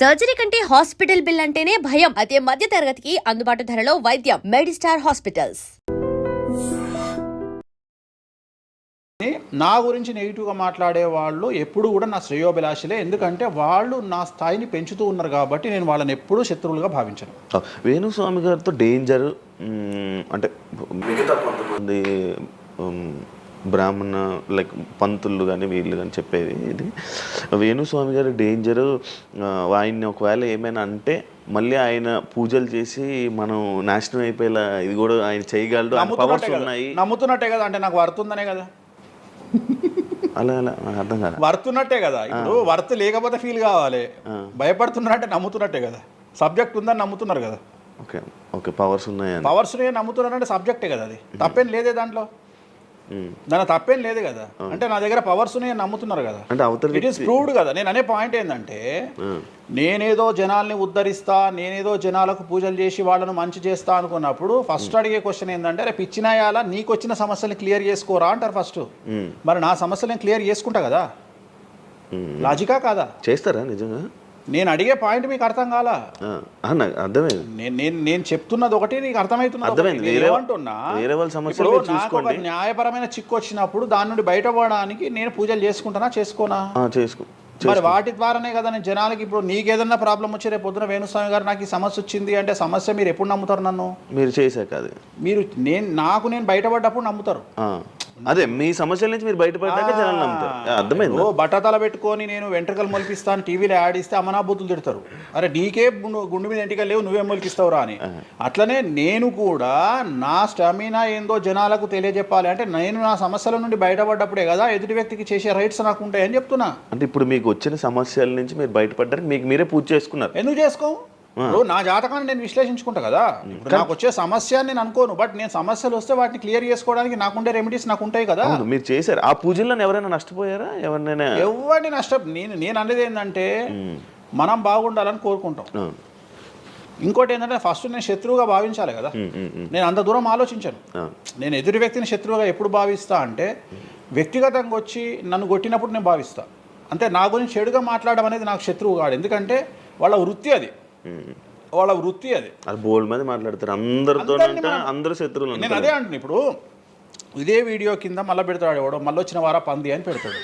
Surgery కంటే hospital bill అంటేనే భయం. అదే మధ్య తరగతికి అందుబాటు ధరలో వైద్యం. Medistar hospitals. నా గురించి నెగిటివ్గా మాట్లాడే వాళ్ళు ఎప్పుడు కూడా నా శ్రేయోభిలాషులే. ఎందుకంటే వాళ్ళు నా స్థాయిని పెంచుతూ ఉన్నారు కాబట్టి నేను వాళ్ళని ఎప్పుడూ శత్రువులుగా భావించను. వేణుస్వామి గారితో డేంజర్ అంటే మిగతా కొంతమంది బ్రాహ్మణ లైక్ పంతులు కానీ వీళ్ళు కానీ చెప్పేది ఇది వేణుస్వామి గారి డేంజరు. ఆయన్ని ఒకవేళ ఏమైనా అంటే మళ్ళీ ఆయన పూజలు చేసి మనం నాశనం అయిపోయేలా ఇది కూడా ఆయన చేయగలడు, పవర్స్ ఉన్నాయి. నమ్ముతున్నట్టే కదా, అంటే నాకు వర్తుందనే కదా. అలా అలా నాకు అర్థం కాదు. వర్తున్నట్టే కదా. ఇప్పుడు వర్త్ లేకపోతే ఫీల్ కావాలి. భయపడుతున్నారంటే నమ్ముతున్నట్టే కదా. సబ్జెక్ట్ ఉందని నమ్ముతున్నారు కదా. ఓకే ఓకే పవర్స్ ఉన్నాయి, పవర్స్ నమ్ముతున్నారంటే సబ్జెక్టే కదా. అది తప్పేం లేదే దాంట్లో, దాని తప్పేం లేదు కదా. అంటే నా దగ్గర పవర్స్ నమ్ముతున్నారు కదా, అంటే ఇట్ ఈస్ ప్రూవ్డ్ కదా. నేను అనే పాయింట్ ఏంటంటే నేనేదో జనాల్ని ఉద్ధరిస్తా, నేనేదో జనాలకు పూజలు చేసి వాళ్ళను మంచి చేస్తా అనుకున్నప్పుడు ఫస్ట్ అడిగే క్వశ్చన్ ఏంటంటే రేపు ఇచ్చినాయాలా నీకు వచ్చిన సమస్యల్ని క్లియర్ చేసుకోరా అంటారు ఫస్ట్. మరి నా సమస్యలను క్లియర్ చేసుకుంటా కదా. లాజికా కాదా? చేస్తారా నిజంగా? నేను అడిగే పాయింట్ మీకు అర్థం కాలా? అర్థమైంది. నేను చెప్తున్నది ఒకటి, నీకు అర్థమవుతున్నది. నాకు ఒక న్యాయపరమైన చిక్కు వచ్చినప్పుడు దాని నుండి బయటపడడానికి నేను పూజలు చేసుకుంటానా చేసుకోనా? మరి వాటి ద్వారానే కదా నేను జనాలకి. ఇప్పుడు నీకేదన్నా ప్రాబ్లం వచ్చి రేపు పొద్దున వేణుస్వామి గారు నాకు ఈ సమస్య వచ్చింది అంటే సమస్య మీరు ఎప్పుడు నమ్ముతారు? నన్ను మీరు చేశాక అది మీరు నేను బయటపడ్డప్పుడు నమ్ముతారు. అదే మీ సమస్యల నుంచి మీరు బయటపడ్డాక జనాలు నమ్ముతారు. అర్థమైంది. బట్టతల పెట్టుకొని నేను వెంట్రుకలు మొలిపిస్తాను టీవీలో యాడ్ ఇస్తే అమనా బుద్ధులు తిడతారు. అరే నీకే గుండు మీద ఎంటికలు లేవు, నువ్వేం మొలిపిస్తావురా అని. అట్లనే నేను కూడా నా స్టామినా ఏందో జనాలకు తెలియజెప్పాలి అంటే నేను నా సమస్యల నుండి బయటపడ్డప్పుడే కదా ఎదుటి వ్యక్తికి చేసే రైట్స్ నాకు ఉంటాయని చెప్తున్నా. అంటే ఇప్పుడు మీకు వచ్చిన సమస్యల నుంచి మీరు బయటపడ్డారు, మీకు మీరే పూజ చేసుకున్నారు. ఎందుకు చేసుకో? నా జాతకాన్ని నేను విశ్లేషించుకుంటా కదా. ఇప్పుడు నాకు వచ్చే సమస్య నేను అనుకోను, బట్ నేను సమస్యలు వస్తే వాటిని క్లియర్ చేసుకోవడానికి నాకుండే రెమెడీస్ నాకు ఉంటాయి కదా. మీరు చేశారు ఆ పూజల్లో ఎవరైనా నష్టపోయారా? ఎవరిని నేను అనేది ఏంటంటే మనం బాగుండాలని కోరుకుంటాం. ఇంకోటి ఏంటంటే ఫస్ట్ నేను శత్రువుగా భావించాలి కదా. నేను అంత దూరం ఆలోచించాను. నేను ఎదుటి వ్యక్తిని శత్రువుగా ఎప్పుడు భావిస్తా అంటే వ్యక్తిగతంగా వచ్చి నన్ను కొట్టినప్పుడు నేను భావిస్తా. అంటే నా గురించి చెడుగా మాట్లాడడం అనేది నాకు శత్రువు కాదు. ఎందుకంటే వాళ్ళ వృత్తి అది, వాళ్ళ వృత్తి అది. బోల్డ్ మంది మాట్లాడతారు అందరితో, అందరూ శత్రువులు. నేను అదే అంటున్నా. ఇప్పుడు ఇదే వీడియో కింద మళ్ళీ పెడతాడు ఎవడో, మళ్ళీ వచ్చిన వారా పంది అని పెడతాడు.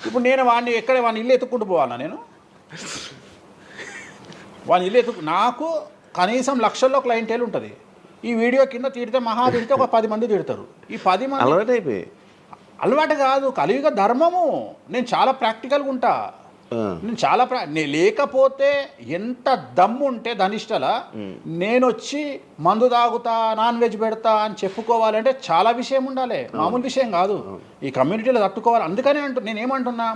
ఇప్పుడు నేను వాడిని వాడిని ఇల్లు ఎత్తుక్కుంటూ పోవాలా? నేను వాడిని ఇల్లు నాకు కనీసం లక్షల్లో క్లయింటేల్ ఉంటుంది. ఈ వీడియో కింద తిడితే మహా తిడితే ఒక 10 మంది తిడతారు. ఈ 10 మంది అలవాటు కాదు, కలియుగ ధర్మము. నేను చాలా ప్రాక్టికల్గా ఉంటా. నేను లేకపోతే ఎంత దమ్ము ఉంటే ధనిష్టలా నేను వచ్చి మందు తాగుతా, నాన్ వెజ్ పెడతా అని చెప్పుకోవాలంటే చాలా విషయం ఉండాలి, మామూలు విషయం కాదు. ఈ కమ్యూనిటీలో తట్టుకోవాలి. అందుకనే నేనేమంటున్నా,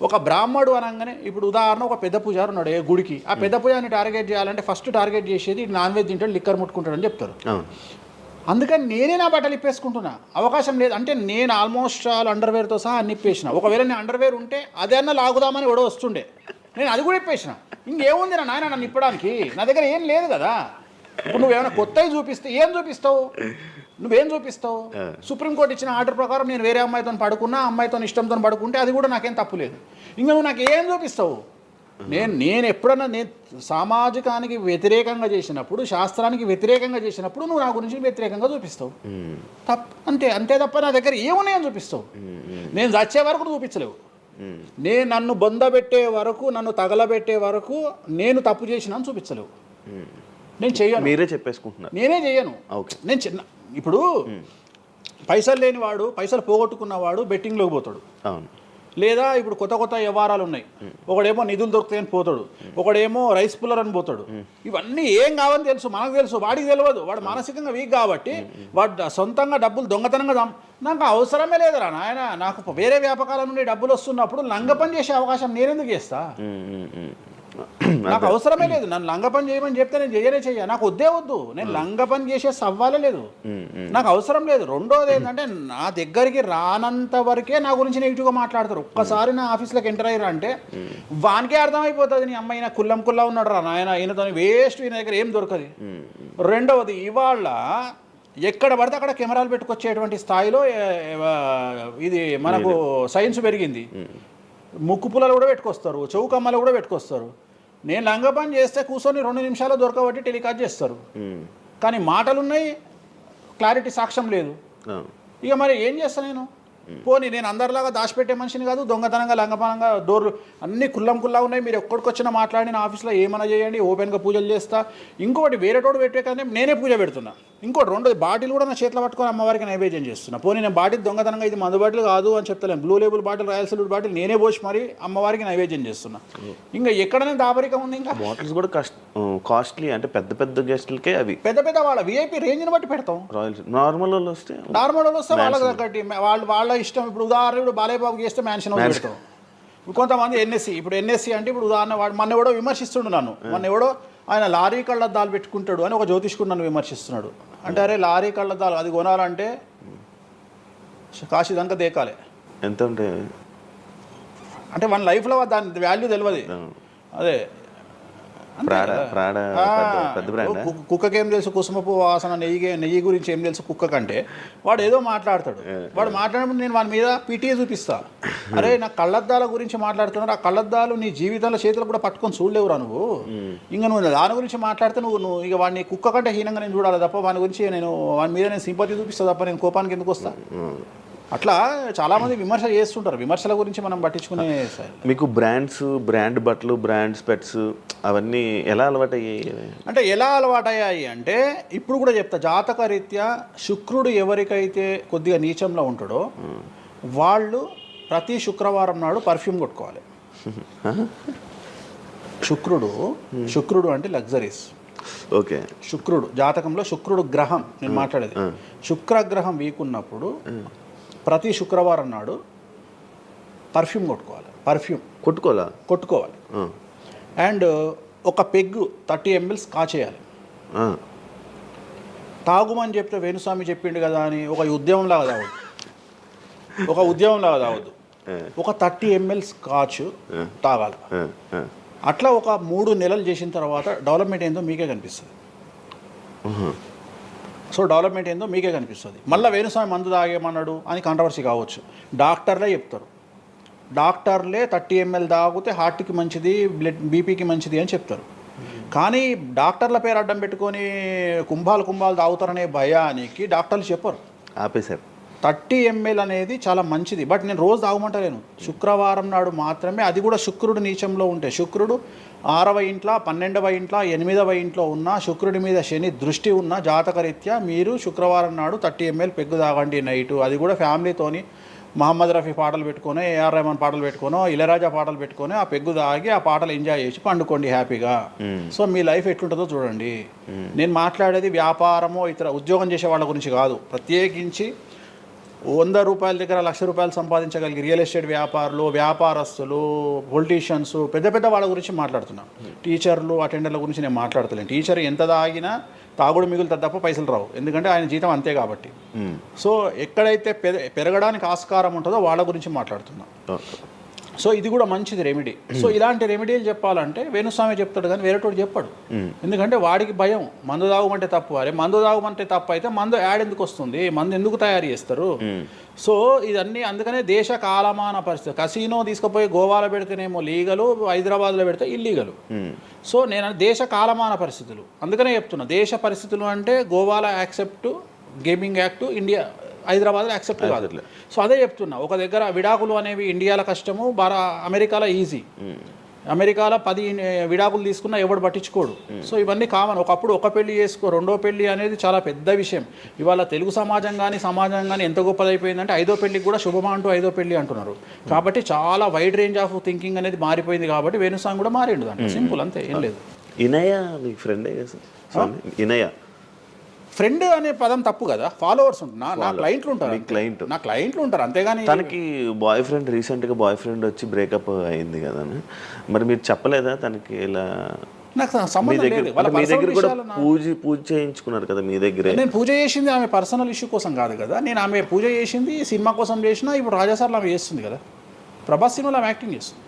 ఒక బ్రాహ్మడు అనగానే ఇప్పుడు ఉదాహరణ ఒక పెద్ద పూజారు ఉన్నాడు ఏ గుడికి. ఆ పెద్ద పూజారిని టార్గెట్ చేయాలంటే ఫస్ట్ టార్గెట్ చేసేది నాన్ వెజ్ తింటాడు, లిక్కర్ ముట్టుకుంటాడు అని చెప్తారు. అందుకని నేనే నా బట్టలు ఇప్పేసుకుంటున్నా. అవకాశం లేదు అంటే నేను ఆల్మోస్ట్ అండర్వేర్తో సహా అన్ని ఇప్పేసిన. ఒకవేళ నేను అండర్వేర్ ఉంటే అదే అన్న లాగుదామని ఎవడో వస్తుండే, నేను అది కూడా ఇప్పేసిన. ఇంకేముంది నా నాయన నన్ను ఇప్పడానికి? నా దగ్గర ఏం లేదు కదా. ఇప్పుడు నువ్వేమైనా కొత్తవి చూపిస్తే ఏం చూపిస్తావు? నువ్వేం చూపిస్తావు? సుప్రీంకోర్టు ఇచ్చిన ఆర్డర్ ప్రకారం నేను వేరే అమ్మాయితో పడుకున్నా, అమ్మాయితో ఇష్టంతో పడుకుంటే అది కూడా నాకేం తప్పు లేదు. ఇంకా నువ్వు నాకు ఏం చూపిస్తావు? నేను ఎప్పుడన్నా నేను సామాజికానికి వ్యతిరేకంగా చేసినప్పుడు, శాస్త్రానికి వ్యతిరేకంగా చేసినప్పుడు నువ్వు నా గురించి వ్యతిరేకంగా చూపిస్తావు. అంతే తప్ప నా దగ్గర ఏమున్నాయని చూపిస్తావు? నేను చచ్చే వరకు చూపించలేవు. నేను నన్ను బొందబెట్టే వరకు, నన్ను తగలబెట్టే వరకు నేను తప్పు చేసినా చూపించలేవు. నేను చెయ్యను. మీరే చెప్పేసుకుంటున్నారు. నేనే చెయ్యను. నేను ఇప్పుడు పైసలు లేనివాడు, పైసలు పోగొట్టుకున్నవాడు బెట్టింగ్లోకి పోతాడు. అవును. లేదా ఇప్పుడు కొత్త వ్యవహారాలు ఉన్నాయి. ఒకడేమో నిధులు దొరుకుతాయని పోతాడు, ఒకడేమో రైస్ పుల్లర్ అని పోతాడు. ఇవన్నీ ఏం కావని తెలుసు, మనకు తెలుసు, వాడికి తెలియదు. వాడు మానసికంగా వీక్ కాబట్టి వాడు సొంతంగా డబ్బులు దొంగతనంగా నాకు అవసరమే లేదురా నాయన. నాకు వేరే వ్యాపకాల నుండి డబ్బులు వస్తున్నప్పుడు లంగ పని చేసే అవకాశం నేనెందుకు చేస్తా? నాకు అవసరమే లేదు. నన్ను లంగ పని చేయమని చెప్తే నేను చెయ్య. నాకు వద్దు. నేను లంగ పని చేసే సవ్వాలే లేదు, నాకు అవసరం లేదు. రెండోది ఏంటంటే నా దగ్గరికి రానంత వరకే నా గురించి నెగిటివ్గా మాట్లాడతారు. ఒక్కసారి నా ఆఫీస్లోకి ఎంటర్ అయ్యారు అంటే వానికే అర్థమైపోతుంది, నీ అమ్మాయి కుల్లం ఉన్నాడు రా నాయన, ఈయనతో వేస్ట్, ఈయన దగ్గర ఏం దొరకదు. రెండవది, ఇవాళ ఎక్కడ పడితే అక్కడ కెమెరాలు పెట్టుకొచ్చేటువంటి స్థాయిలో ఇది మనకు సైన్స్ పెరిగింది. ముక్కు పుల్లలు కూడా పెట్టుకొస్తారు, చౌకమ్మలు కూడా పెట్టుకొస్తారు. నేను లంగపని చేస్తే కూర్చొని 2 నిమిషాలు దొరకబట్టి టెలికాస్ట్ చేస్తారు. కానీ మాటలు ఉన్నాయి, క్లారిటీ సాక్ష్యం లేదు. ఇక మరి ఏం చేస్తాను నేను? పోనీ నేను అందరిలాగా దాచిపెట్టే మనిషిని కాదు, దొంగతనంగా లంగపానంగా డోర్లు అన్నీ కుల్లా ఉన్నాయి. మీరు ఎక్కడికొచ్చినా మాట్లాడి నా ఆఫీస్లో ఏమైనా చేయండి, ఓపెన్గా పూజలు చేస్తా. ఇంకొకటి వేరేటోడు పెట్టే కానీ నేనే పూజ పెడుతున్నా. ఇంకోటి 2 బాటిల్ కూడా నా చేతిలో పట్టుకొని అమ్మవారికి నైవేద్యం చేస్తున్నా. పోనీ నేను బాటిల్ దొంగతనంగా ఇది మందు బాటిల్ కాదు అని చెప్తలేను. Blue label bottle, royal salute bottle నేనే పోసి మరి అమ్మవారికి నైవేద్యం చేస్తున్నా. ఇంకా ఎక్కడనే దాపరికం ఉంది? ఇంకా బాటిల్స్ కూడా కాస్ట్లీ, అంటే పెద్ద పెద్ద గెస్టులకే అవి పెద్ద వాళ్ళ విఐపి రేంజ్ని బట్టి పెడతాం. నార్మల్ వాళ్ళు వస్తే వాళ్ళకి తగ్గట్టి వాళ్ళ ఇష్టం. ఇప్పుడు ఉదాహరణ ఇప్పుడు బాలయ్యబాబు చేస్తే మ్యాన్షన్ పెడతాం. ఇప్పుడు కొంతమంది ఎన్ఎస్సి అంటే ఇప్పుడు ఉదాహరణ వాడు మొన్న ఎవడో విమర్శిస్తుండు నన్ను. మొన్న ఎవడో ఆయన లారీ కళ్ళద్దాలు పెట్టుకుంటాడు అని ఒక జ్యోతిష్కుడు నన్ను విమర్శిస్తున్నాడు. అంటే అరే లారీ కళ్ళద్దాలు అది కొనాలంటే కాశీ దాకా దేకాలి. ఎంత ఉంటాయి అంటే మన లైఫ్లో దాని వాల్యూ తెలియదు. అదే కుక్కకి ఏం తెలుసు కుసుమపు వాసన, నెయ్యి గురించి ఏం తెలుసు కుక్క కంటే. వాడు ఏదో మాట్లాడతాడు. వాడు మాట్లాడినప్పుడు నేను వాడి మీద పీటీఏ చూపిస్తా. అరే నా కళ్ళద్దాల గురించి మాట్లాడుతున్నాడు, ఆ కళ్ళద్దాలు నీ జీవితంలో చేతులు కూడా పట్టుకొని చూడలేవురా నువ్వు. ఇంకా నువ్వు దాని గురించి మాట్లాడితే నువ్వు ఇక వాడిని కుక్క కంటే హీనంగా నేను చూడాలి తప్ప వాని గురించి వాని మీద నేను సింపతి చూపిస్తా తప్ప నేను కోపానికి ఎందుకు వస్తా? అట్లా చాలామంది విమర్శ చేస్తుంటారు. విమర్శల గురించి మనం పట్టించుకునే. మీకు బ్రాండ్ బట్టలు, బ్రాండ్ స్పెట్స్ అవన్నీ ఎలా అలవాటయ్యాయి? అంటే ఎలా అలవాటయ్యాయి అంటే ఇప్పుడు కూడా చెప్తా. జాతక రీత్యా శుక్రుడు ఎవరికైతే కొద్దిగా నీచంలో ఉంటాడో వాళ్ళు ప్రతి శుక్రవారం నాడు పర్ఫ్యూమ్ కొట్టుకోవాలి. శుక్రుడు అంటే లగ్జరీస్. ఓకే. శుక్రుడు జాతకంలో శుక్రుడు గ్రహం నేను మాట్లాడేది. శుక్రగ్రహం వీక్ ఉన్నప్పుడు ప్రతి శుక్రవారం నాడు పర్ఫ్యూమ్ కొట్టుకోవాలి. అండ్ ఒక పెగ్గు 30 ml కాచేయాలి. తాగుమని చెప్తే వేణుస్వామి చెప్పిండు కదా అని ఒక ఉద్యమంలాగా తాగొద్దు. ఒక 30 ml స్కాచ్ తాగాలి. అట్లా ఒక 3 నెలలు చేసిన తర్వాత డెవలప్మెంట్ ఏందో మీకే కనిపిస్తుంది. డెవలప్మెంట్ ఏందో మీకే కనిపిస్తుంది. మళ్ళీ వేణుస్వామి మందు తాగేమన్నాడు అని కాంట్రవర్సీ కావచ్చు. డాక్టర్లే చెప్తారు. 30 ml తాగితే హార్ట్కి మంచిది, బీపీకి మంచిది అని చెప్తారు. కానీ డాక్టర్ల పేరు అడ్డం పెట్టుకొని కుంభాలు తాగుతారనే భయానికి డాక్టర్లు చెప్పరు, ఆపేశారు. 30 ml అనేది చాలా మంచిది. బట్ నేను రోజు తాగమంటలేను. శుక్రవారం నాడు మాత్రమే. అది కూడా శుక్రుడు నీచంలో ఉంటే, శుక్రుడు 6వ ఇంట్లో, 12వ ఇంట్లో, 8వ ఇంట్లో ఉన్న శుక్రుడి మీద శని దృష్టి ఉన్న జాతకరీత్యా మీరు శుక్రవారం నాడు 30 ml పెగ్గు తాగండి నైటు. అది కూడా ఫ్యామిలీతోని మహమ్మద్ రఫీ పాటలు పెట్టుకొని, ఏఆర్ రెహమాన్ పాటలు పెట్టుకోనో, ఇళయరాజా పాటలు పెట్టుకొని ఆ పెగ్గు తాగి ఆ పాటలు ఎంజాయ్ చేసి పండుకోండి హ్యాపీగా. సో మీ లైఫ్ ఎట్లుంటుందో చూడండి. నేను మాట్లాడేది వ్యాపారమో ఇతర ఉద్యోగం చేసే వాళ్ళ గురించి కాదు. ప్రత్యేకించి 100 రూపాయల దగ్గర 1,00,000 రూపాయలు సంపాదించగలిగి రియల్ ఎస్టేట్ వ్యాపారులు, వ్యాపారస్తులు, పొలిటీషియన్స్, పెద్ద వాళ్ళ గురించి మాట్లాడుతున్నాను. టీచర్లు, అటెండర్ల గురించి నేను మాట్లాడతలేను. టీచర్ ఎంత తాగినా తాగుడు మిగులుతుంది తప్ప పైసలు రావు. ఎందుకంటే ఆయన జీతం అంతే కాబట్టి. సో ఎక్కడైతే పెరగడానికి ఆస్కారం ఉంటుందో వాళ్ళ గురించి మాట్లాడుతున్నాం. సో ఇది కూడా మంచిది రెమెడీ. సో ఇలాంటి రెమెడీలు చెప్పాలంటే వేణుస్వామి చెప్తాడు కానీ వేరేటోడు చెప్పాడు. ఎందుకంటే వాడికి భయం, మందు తాగమంటే తప్పు. అరే మందు తాగమంటే తప్పు అయితే మందు యాడ్ ఎందుకు వస్తుంది, మందు ఎందుకు తయారు చేస్తారు? సో ఇదన్నీ అందుకనే దేశ కాలమాన పరిస్థితి. కసినో తీసుకుపోయి గోవాలో పెడితేనేమో లీగలు, హైదరాబాద్లో పెడితే ఇల్లీగలు. సో నేను దేశ కాలమాన పరిస్థితులు అందుకనే చెప్తున్నా. దేశ పరిస్థితులు అంటే గోవాలో యాక్సెప్ట్, గేమింగ్ యాక్ట్, ఇండియా హైదరాబాద్లో యాక్సెప్ట్ కాదు. సో అదే చెప్తున్నా. ఒక దగ్గర విడాకులు అనేవి ఇండియాలో కష్టము, అమెరికాలో ఈజీ. అమెరికాలో 10 విడాకులు తీసుకున్నా ఎవడు పట్టించుకోడు. సో ఇవన్నీ కామన్. ఒకప్పుడు ఒక పెళ్లి చేసుకో, రెండో పెళ్లి అనేది చాలా పెద్ద విషయం. ఇవాళ తెలుగు సమాజం కానీ ఎంత గొప్పదైపోయిందంటే 5వ పెళ్లికి కూడా శుభమా అంటూ 5వ పెళ్లి అంటున్నారు. కాబట్టి చాలా వైడ్ రేంజ్ ఆఫ్ థింకింగ్ అనేది మారిపోయింది. కాబట్టి వేణుస్వామి కూడా మారిండు దాంట్లో. సింపుల్, అంతే, ఏం లేదు. ఇనయ మీ ఫ్రెండే కదా? ఇనయ ఫ్రెండ్ అనే పదం తప్పు కదా. ఫాలోవర్స్ ఉంటారు, నా క్లయింట్లు ఉంటారు, అంతేగాని తనకి రీసెంట్గా బాయ్ ఫ్రెండ్ వచ్చి బ్రేకప్ అయింది కదా. మరి మీరు చెప్పలేదా తనకి ఇలా? నాకు సంబంధం లేదు. మీ దగ్గర కూడా పూజ చేయించుకున్నారు కదా మీ దగ్గర. నేను పూజ చేసింది ఆమె పర్సనల్ ఇష్యూ కోసం కాదు కదా. నేను ఆమె పూజ చేసింది సినిమా కోసం చేసినా. ఇప్పుడు రాజాసార్లు ఆమె చేస్తుంది కదా, ప్రభాస్ సినిమాలో ఆమె యాక్టింగ్ చేస్తుంది.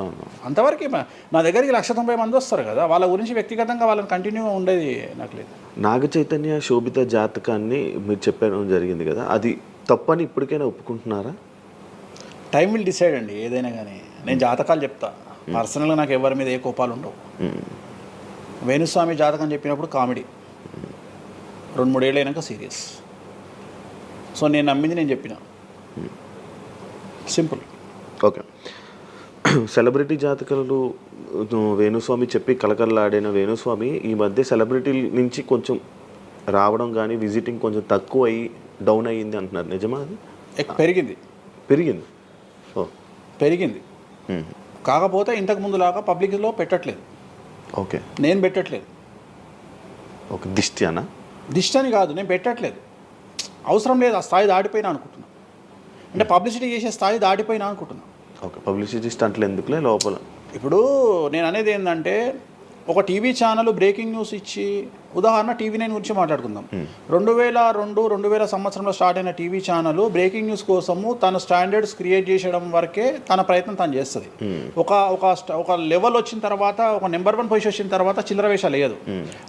అంతవరకు నా దగ్గరికి 190 మంది వస్తారు కదా. వాళ్ళ గురించి వ్యక్తిగతంగా వాళ్ళని కంటిన్యూగా ఉండేది నాకు లేదు. నాగ చైతన్య శోభిత జాతకాన్ని మీరు చెప్పడం జరిగింది కదా, అది తప్పని ఇప్పటికైనా ఒప్పుకుంటున్నారా? టైం విల్ డిసైడ్ అండి ఏదైనా కానీ. నేను జాతకాలు చెప్తా, పర్సనల్గా నాకు ఎవరి మీద ఏ కోపాలు ఉండవు. వేణుస్వామి జాతకం చెప్పినప్పుడు కామెడీ, 2-3 ఏళ్ళు అయినాక సీరియస్. సో నేను నమ్మింది నేను చెప్పిన, సింపుల్. ఓకే. సెలబ్రిటీ జాతకాలు వేణుస్వామి చెప్పి కలకలలాడిన వేణుస్వామి ఈ మధ్య సెలబ్రిటీల నుంచి కొంచెం రావడం కానీ విజిటింగ్ కొంచెం తక్కువ అయ్యి డౌన్ అయ్యింది అంటున్నారు, నిజమా అది? పెరిగింది. ఓ పెరిగింది. కాకపోతే ఇంతకు ముందులాగా పబ్లిక్లో పెట్టట్లేదు. ఓకే. నేను పెట్టట్లేదు. ఓకే. దిష్టి అని కాదు, నేను పెట్టట్లేదు. అవసరం లేదు, ఆ స్థాయి దాటిపోయినా అనుకుంటున్నా. అంటే పబ్లిసిటీ చేసే స్థాయి దాటిపోయినా అనుకుంటున్నా. ఓకే. పబ్లిసిటీ స్టంట్లు ఎందుకులే లోపల. ఇప్పుడు నేను అనేది ఏంటంటే, ఒక టీవీ ఛానల్ బ్రేకింగ్ న్యూస్ ఇచ్చి, ఉదాహరణ TV9 గురించి మాట్లాడుకుందాం. 2002-2000 సంవత్సరంలో స్టార్ట్ అయిన టీవీ ఛానల్ బ్రేకింగ్ న్యూస్ కోసము తన స్టాండర్డ్స్ క్రియేట్ చేయడం వరకే తన ప్రయత్నం తను చేస్తుంది. ఒక లెవెల్ వచ్చిన తర్వాత, ఒక నెంబర్ 1 పొజిషన్ వచ్చిన తర్వాత చిల్లర వేషాలు లేదు.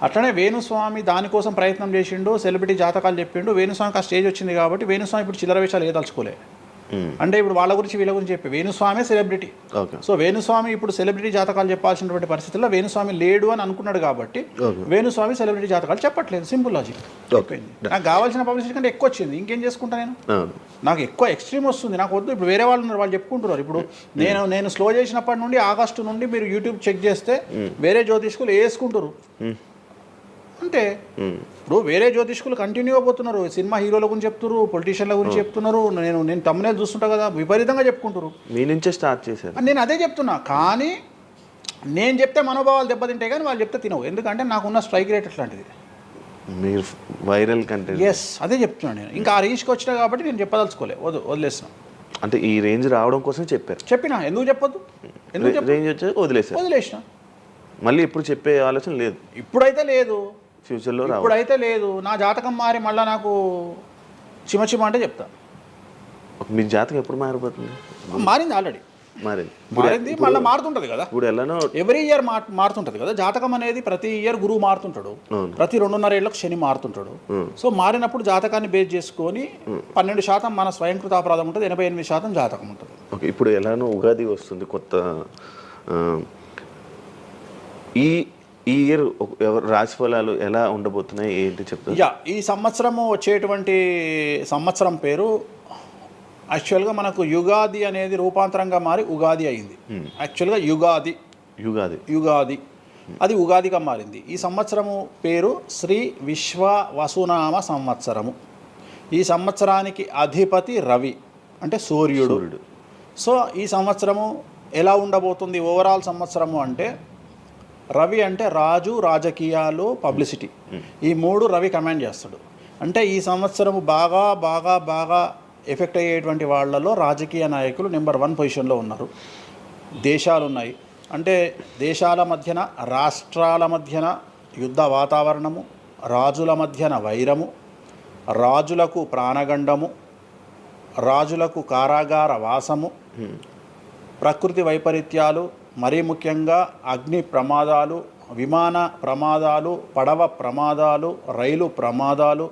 అట్లనే వేణుస్వామి దానికోసం ప్రయత్నం చేసిండు, సెలబ్రిటీ జాతకాలు చెప్పిండు. వేణుస్వామికి ఆ స్టేజ్ వచ్చింది కాబట్టి వేణుస్వామి ఇప్పుడు చిల్లర వేషాలు ఏదలుచుకోలే. అంటే ఇప్పుడు వాళ్ళ గురించి వీళ్ళ గురించి చెప్పి వేణుస్వామి సెలబ్రిటీ. సో వేణుస్వామి ఇప్పుడు సెలబ్రిటీ జాతకాలు చెప్పాల్సినటువంటి పరిస్థితుల్లో వేణుస్వామి లేడు అని అనుకున్నాడు కాబట్టి వేణుస్వామి సెలబ్రిటీ జాతకాలు చెప్పట్లేదు. Simple logic. నాకు కావాల్సిన పబ్లిసిటీ కంటే ఎక్కువ వచ్చింది, ఇంకేం చేసుకుంటా నేను? నాకు ఎక్కువ ఎక్స్ట్రీమ్ వస్తుంది, నాకు వద్దు. ఇప్పుడు వేరే వాళ్ళు ఉన్నారు, వాళ్ళు చెప్పుకుంటున్నారు. ఇప్పుడు నేను స్లో చేసినప్పటి నుండి ఆగస్టు నుండి మీరు యూట్యూబ్ చెక్ చేస్తే వేరే జ్యోతిష్కులు వేసుకుంటారు. అంటే ఇప్పుడు వేరే జ్యోతిష్కులు కంటిన్యూగా పోతున్నారు, సినిమా హీరోల గురించి చెప్తున్నారు, పొలిటీషియన్ల గురించి చెప్తున్నారు. నేను తమ్మునేలు చూస్తుంటా కదా, విపరీతంగా చెప్పుకుంటారు. మీ నుంచే స్టార్ట్ చేశారు. నేను అదే చెప్తున్నా. కానీ నేను చెప్తే మనోభావాలు దెబ్బతింటాయి, కానీ వాళ్ళు చెప్తే తినవు. ఎందుకంటే నాకున్న స్ట్రైక్ రేట్ అట్లాంటిది. మీరు వైరల్ కంటెంట్. ఎస్, అదే చెప్తున్నాను నేను. ఇంకా ఆ రీచ్కి వచ్చినా కాబట్టి నేను చెప్పదలుచుకోలే, వదిలేసిన. అంటే ఈ రేంజ్ రావడం కోసం చెప్పినా. ఎందుకు చెప్పొద్దు? రేంజ్ వచ్చి వదిలేసిన. మళ్ళీ ఇప్పుడు చెప్పే ఆలోచన లేదు. ఇప్పుడైతే లేదు, ఫ్యూచర్లో ఇప్పుడైతే లేదు. నా జాతకం మారి మళ్ళీ నాకు చిమ అంటే చెప్తా. మీ జాతకం ఎప్పుడు మారిపోతుంది? మారింది, ఆల్రెడీ మారింది, మళ్ళీ మారుతుంటుంది కదా. ఇప్పుడు ఎలానో ఎవ్రీ ఇయర్ మారుతుంటుంది కదా జాతకం అనేది. ప్రతి ఇయర్ గురువు మారుతుంటాడు, ప్రతి 2.5 ఏళ్ళకు శని మారుతుంటాడు. సో మారినప్పుడు జాతకాన్ని బేస్ చేసుకొని 12% మన స్వయంకృత అపరాధం ఉంటుంది, 88% జాతకం ఉంటుంది. ఓకే. ఇప్పుడు ఎలానో ఉగాది వస్తుంది, కొత్త ఈ ఇయర్ రాశి ఫలాలు ఎలా ఉండబోతున్నాయి ఏంటి చెప్తారు? ఈ సంవత్సరము వచ్చేటువంటి సంవత్సరం పేరు యాక్చువల్గా మనకు యుగాది అనేది రూపాంతరంగా మారి ఉగాది అయింది. యాక్చువల్గా యుగాది అది ఉగాదిగా మారింది. ఈ సంవత్సరము పేరు శ్రీ విశ్వ వసునామ సంవత్సరము. ఈ సంవత్సరానికి అధిపతి రవి, అంటే సూర్యుడు. సో ఈ సంవత్సరము ఎలా ఉండబోతుంది ఓవరాల్ సంవత్సరము అంటే, రవి అంటే రాజు, రాజకీయాలు, పబ్లిసిటీ, ఈ 3 రవి కమాండ్ చేస్తాడు. అంటే ఈ సంవత్సరము బాగా బాగా బాగా ఎఫెక్ట్ అయ్యేటువంటి వాళ్ళలో రాజకీయ నాయకులు నెంబర్ 1 పొజిషన్లో ఉన్నారు. దేశాలు ఉన్నాయి, అంటే దేశాల మధ్యన, రాష్ట్రాల మధ్యన యుద్ధ వాతావరణము, రాజుల మధ్యన వైరము, రాజులకు ప్రాణగండము, రాజులకు కారాగార వాసము, ప్రకృతి వైపరీత్యాలు, మరీ ముఖ్యంగా అగ్ని ప్రమాదాలు, విమాన ప్రమాదాలు, పడవ ప్రమాదాలు, రైలు ప్రమాదాలు.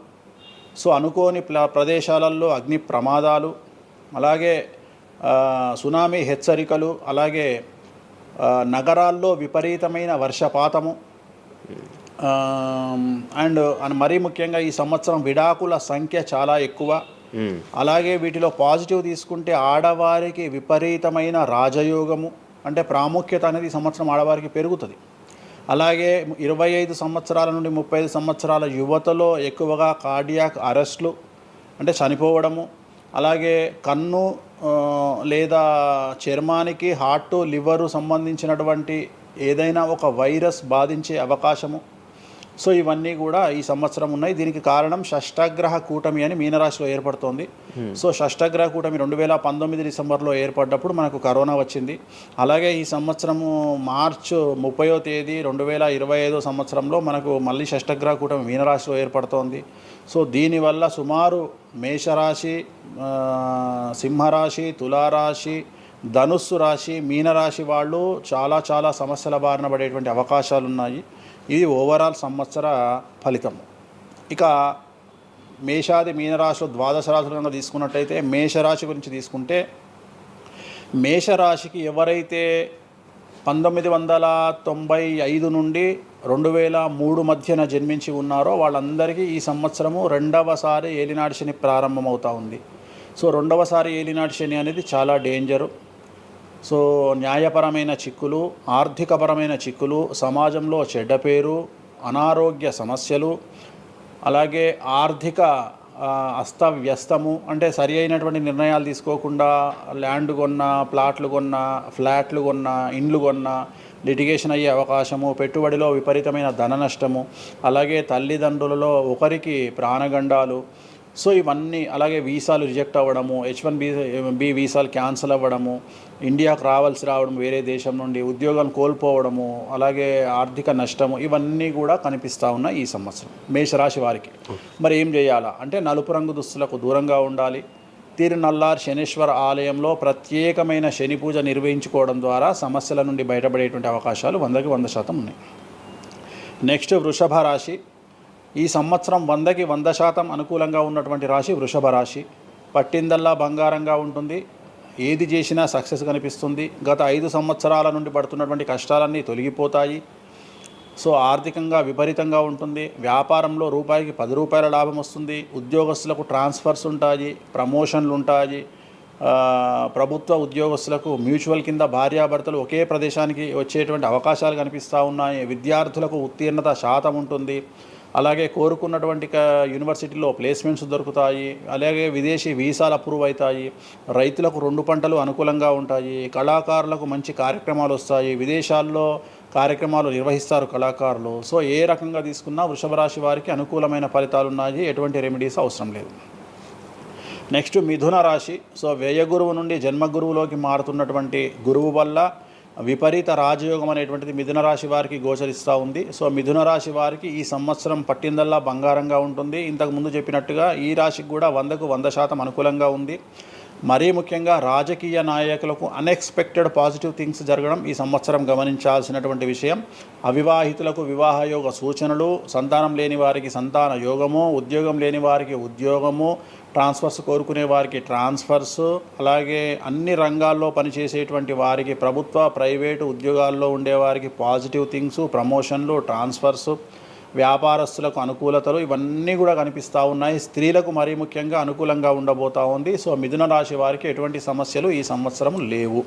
సో అనుకోని ప్రదేశాలలో అగ్ని ప్రమాదాలు, అలాగే సునామీ హెచ్చరికలు, అలాగే నగరాల్లో విపరీతమైన వర్షపాతము, అండ్ మరీ ముఖ్యంగా ఈ సంవత్సరం విడాకుల సంఖ్య చాలా ఎక్కువ. అలాగే వీటిలో పాజిటివ్ తీసుకుంటే ఆడవారికి విపరీతమైన రాజయోగము, అంటే ప్రాముఖ్యత అనేది ఈ సంవత్సరం ఆడవారికి పెరుగుతుంది. అలాగే 25 సంవత్సరాల నుండి 35 సంవత్సరాల యువతలో ఎక్కువగా కార్డియాక్ అరెస్ట్లు, అంటే చనిపోవడము, అలాగే కన్ను లేదా చర్మానికి హార్ట్, లివరు సంబంధించినటువంటి ఏదైనా ఒక వైరస్ బాధించే అవకాశము. సో ఇవన్నీ కూడా ఈ సంవత్సరం ఉన్నాయి. దీనికి కారణం షష్టగ్రహ కూటమి అని మీనరాశిలో ఏర్పడుతోంది. సో షష్టగ్రహ కూటమి 2019 డిసెంబర్లో ఏర్పడ్డప్పుడు మనకు కరోనా వచ్చింది. అలాగే ఈ సంవత్సరము మార్చి 30వ తేదీ 2025 సంవత్సరంలో మనకు మళ్ళీ షష్టగ్రహ కూటమి మీనరాశిలో ఏర్పడుతోంది. సో దీనివల్ల సుమారు మేషరాశి, సింహరాశి, తులారాశి, ధనుస్సు రాశి, మీనరాశి వాళ్ళు చాలా చాలా సమస్యల బారిన పడేటువంటి అవకాశాలు ఉన్నాయి. ఇది ఓవరాల్ సంవత్సర ఫలితం. ఇక మేషాది మీనరాశిలో ద్వాదశ రాశులను తీసుకున్నట్టయితే మేషరాశి గురించి తీసుకుంటే, మేషరాశికి ఎవరైతే 1995 నుండి 2003 మధ్యన జన్మించి ఉన్నారో వాళ్ళందరికీ ఈ సంవత్సరము రెండవసారి ఏలినాటి శని ప్రారంభమవుతూ ఉంది. సో రెండవసారి ఏలినాటి శని అనేది చాలా డేంజరు. సో న్యాయపరమైన చిక్కులు, ఆర్థికపరమైన చిక్కులు, సమాజంలో చెడ్డ పేరు, అనారోగ్య సమస్యలు, అలాగే ఆర్థిక అస్తవ్యస్తము, అంటే సరి అయినటువంటి నిర్ణయాలు తీసుకోకుండా ల్యాండ్ కొన్నా, ప్లాట్లు కొన్నా, ఫ్లాట్లు కొన్నా, ఇండ్లు కొన్నా లిటిగేషన్ అయ్యే అవకాశము, పెట్టుబడిలో విపరీతమైన ధన నష్టము, అలాగే తల్లిదండ్రులలో ఒకరికి ప్రాణగండాలు. సో ఇవన్నీ, అలాగే వీసాలు రిజెక్ట్ అవ్వడము, H1B వీసాలు క్యాన్సిల్ అవ్వడము, ఇండియాకు రావడం వేరే దేశం నుండి, ఉద్యోగం కోల్పోవడము, అలాగే ఆర్థిక నష్టము, ఇవన్నీ కూడా కనిపిస్తూ ఉన్నాయి ఈ సంవత్సరం మేషరాశి వారికి. మరి ఏం చేయాలా అంటే నలుపు రంగు దుస్తులకు దూరంగా ఉండాలి. తిరునల్లార్ శనీశ్వర ఆలయంలో ప్రత్యేకమైన శని పూజ నిర్వహించుకోవడం ద్వారా సమస్యల నుండి బయటపడేటువంటి అవకాశాలు 100కి 100% ఉన్నాయి. నెక్స్ట్ వృషభ రాశి. ఈ సంవత్సరం 100కి 100% అనుకూలంగా ఉన్నటువంటి రాశి వృషభ రాశి. పట్టిందల్లా బంగారంగా ఉంటుంది. ఏది చేసినా సక్సెస్ కనిపిస్తుంది. గత 5 సంవత్సరాల నుండి పడుతున్నటువంటి కష్టాలన్నీ తొలగిపోతాయి. సో ఆర్థికంగా విపరీతంగా ఉంటుంది. వ్యాపారంలో రూపాయికి 10 రూపాయల లాభం వస్తుంది. ఉద్యోగస్తులకు ట్రాన్స్ఫర్స్ ఉంటాయి, ప్రమోషన్లు ఉంటాయి. ప్రభుత్వ ఉద్యోగస్తులకు మ్యూచువల్ కింద భార్యాభర్తలు ఒకే ప్రదేశానికి వచ్చేటువంటి అవకాశాలు కనిపిస్తూ ఉన్నాయి. విద్యార్థులకు ఉత్తీర్ణత శాతం ఉంటుంది. అలాగే కోరుకున్నటువంటి యూనివర్సిటీలో ప్లేస్మెంట్స్ దొరుకుతాయి. అలాగే విదేశీ వీసాలు అప్రూవ్ అవుతాయి. రైతులకు 2 పంటలు అనుకూలంగా ఉంటాయి. కళాకారులకు మంచి కార్యక్రమాలు వస్తాయి. విదేశాల్లో కార్యక్రమాలు నిర్వహిస్తారు కళాకారులు. సో ఏ రకంగా తీసుకున్నా వృషభ రాశి వారికి అనుకూలమైన ఫలితాలు ఉన్నాయి. ఎటువంటి రెమెడీస్ అవసరం లేదు. నెక్స్ట్ మిథున రాశి. సో వ్యయగురువు నుండి జన్మగురువులోకి మారుతున్నటువంటి గురువు వల్ల విపరీత రాజయోగం అనేటువంటిది మిథున రాశి వారికి గోచరిస్తూ ఉంది. సో మిథున రాశి వారికి ఈ సంవత్సరం పట్టిందల్లా బంగారంగా ఉంటుంది. ఇంతకుముందు చెప్పినట్టుగా ఈ రాశికి కూడా 100కు 100% అనుకూలంగా ఉంది. మరీ ముఖ్యంగా రాజకీయ నాయకులకు అన్ఎక్స్పెక్టెడ్ పాజిటివ్ థింగ్స్ జరగడం ఈ సంవత్సరం గమనించాల్సినటువంటి విషయం. అవివాహితులకు వివాహయోగ సూచనలు, సంతానం లేని వారికి సంతాన యోగము, ఉద్యోగం లేని వారికి ఉద్యోగము, ట్రాన్స్ఫర్స్ కోరుకునే వారికి ట్రాన్స్ఫర్స్, అలాగే అన్ని రంగాల్లో పనిచేసేటువంటి వారికి, ప్రభుత్వ ప్రైవేటు ఉద్యోగాల్లో ఉండేవారికి పాజిటివ్ థింగ్స్, ప్రమోషన్లు, ట్రాన్స్ఫర్స్, వ్యాపారస్తులకు అనుకూలతలు, ఇవన్నీ కూడా కనిపిస్తూ ఉన్నాయి. స్త్రీలకు మరీ ముఖ్యంగా అనుకూలంగా ఉండబోతూ ఉంది. సో మిథున రాశి వారికి ఎటువంటి సమస్యలు ఈ సంవత్సరం లేవు.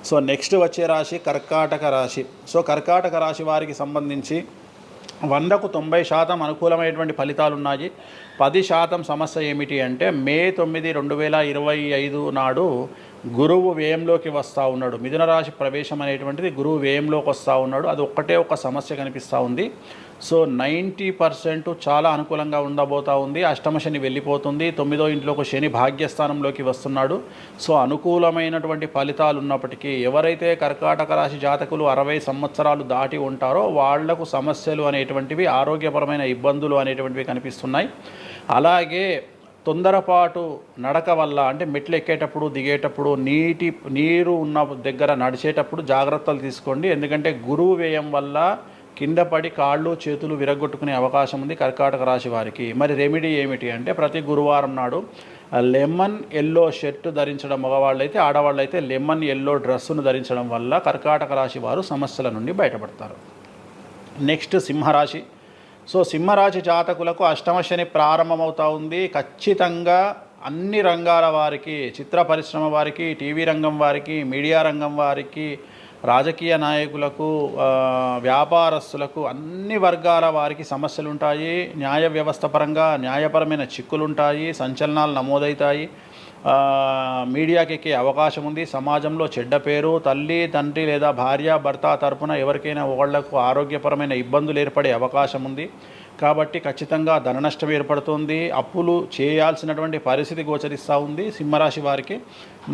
సో నెక్స్ట్ వచ్చే రాశి కర్కాటక రాశి. సో కర్కాటక రాశి వారికి సంబంధించి 100కు 90% అనుకూలమైనటువంటి ఫలితాలు ఉన్నాయి. 10% సమస్య ఏమిటి అంటే మే 9, 2025 నాడు గురువు వ్యయంలోకి వస్తూ ఉన్నాడు. మిథున రాశి ప్రవేశం అనేటువంటిది గురువు వ్యయంలోకి వస్తూ ఉన్నాడు. అది ఒక్కటే ఒక సమస్య కనిపిస్తూ ఉంది. సో 90% చాలా అనుకూలంగా ఉండబోతూ ఉంది. అష్టమ శని వెళ్ళిపోతుంది. 9వ ఇంట్లోకి శని భాగ్యస్థానంలోకి వస్తున్నాడు. సో అనుకూలమైనటువంటి ఫలితాలు ఉన్నప్పటికీ ఎవరైతే కర్కాటక రాశి జాతకులు 60 సంవత్సరాలు దాటి ఉంటారో వాళ్లకు సమస్యలు అనేటువంటివి, ఆరోగ్యపరమైన ఇబ్బందులు అనేటువంటివి కనిపిస్తున్నాయి. అలాగే తొందరపాటు నడక వల్ల, అంటే మెట్లు ఎక్కేటప్పుడు దిగేటప్పుడు నీరు ఉన్న దగ్గర నడిచేటప్పుడు జాగ్రత్తలు తీసుకోండి. ఎందుకంటే గురువు వ్యయం వల్ల కింద పడి కాళ్ళు చేతులు విరగొట్టుకునే అవకాశం ఉంది కర్కాటక రాశి వారికి. మరి రెమెడీ ఏమిటి అంటే ప్రతి గురువారం నాడు లెమన్ ఎల్లో షర్ట్ ధరించడం మగవాళ్ళైతే, ఆడవాళ్ళైతే లెమన్ ఎల్లో డ్రెస్సును ధరించడం వల్ల కర్కాటక రాశి వారు సమస్యల నుండి బయటపడతారు. నెక్స్ట్ సింహరాశి. సో సింహరాశి జాతకులకు అష్టమ శని ప్రారంభమవుతూ ఉంది. ఖచ్చితంగా అన్ని రంగాల వారికి, చిత్ర పరిశ్రమ వారికి, టీవీ రంగం వారికి, మీడియా రంగం వారికి, రాజకీయ నాయకులకు, వ్యాపారస్తులకు, అన్ని వర్గాల వారికి సమస్యలు ఉంటాయి. న్యాయ వ్యవస్థ పరంగా న్యాయపరమైన చిక్కులుంటాయి, సంచలనాలు నమోదవుతాయి. మీడియాకి ఎక్కే అవకాశం ఉంది. సమాజంలో చెడ్డ పేరు, తల్లి తండ్రి లేదా భార్య భర్త తరపున ఎవరికైనా ఒకళ్లకు ఆరోగ్యపరమైన ఇబ్బందులు ఏర్పడే అవకాశం ఉంది. కాబట్టి ఖచ్చితంగా ధన నష్టం ఏర్పడుతుంది. అప్పులు చేయాల్సినటువంటి పరిస్థితి గోచరిస్తూ ఉంది సింహరాశి వారికి.